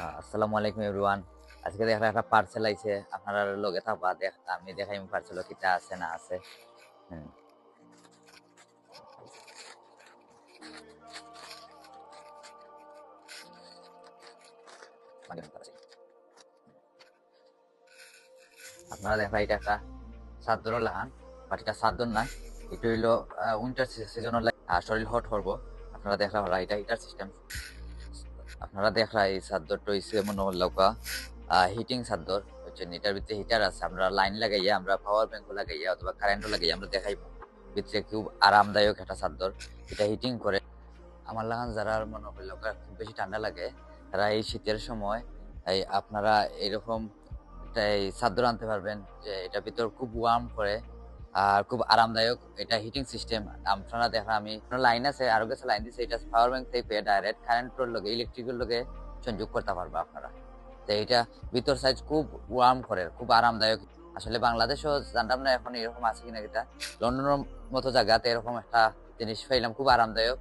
আসসালামু আলাইকুম এভরিওয়ান। আজকে দেখা একটা পার্সেল আইছে, আপনারা লগে থাকবা, আমি দেখাই পার্সেল কিটা আছে না আছে। হুম, আপনারা দেখা এটা একটা চাদর লাগান, বাট এটা চাদর না, এটা হইলো উইন্টার সিজন শরীর হট করবো। আপনারা দেখা এটা হিটার সিস্টেম। আপনারা দেখা এই চাদরটা হইছে মনে হল্লকা হিটিং চাদর হচ্ছে, এটার ভিতরে হিটার আছে। আমরা লাইন লাগাইয়া, আমরা পাওয়ার ব্যাংক লাগাইয়া অথবা কারেন্টও লাগাইয়া আমরা দেখাইবো। ভিতরে খুব আরামদায়ক একটা চাদর, এটা হিটিং করে। আমার লাগান যারা মনে হইলো খুব বেশি ঠান্ডা লাগে, তারা এই শীতের সময় আপনারা এরকম একটা এই চাদর আনতে পারবেন, যে এটা ভিতর খুব ওয়ার্ম করে আর খুব আরামদায়ক। এটা হিটিং সিস্টেম। আপনারা দেখা আমি লাইন আছে, আরো কাছে লাইন দিছে, এটা পাওয়ার ব্যাংক থেকে ডাইরেক্ট কারেন্টের লগে ইলেকট্রিকের লগে সংযোগ করতে পারবে আপনারা। তো এটা ভিতর সাইজ খুব ওয়ার্ম করে, খুব আরামদায়ক। আসলে বাংলাদেশও জানতাম না এখন এরকম আছে কিনা। এটা লন্ডনের মতো জায়গাতে এরকম একটা জিনিস পাইলাম, খুব আরামদায়ক।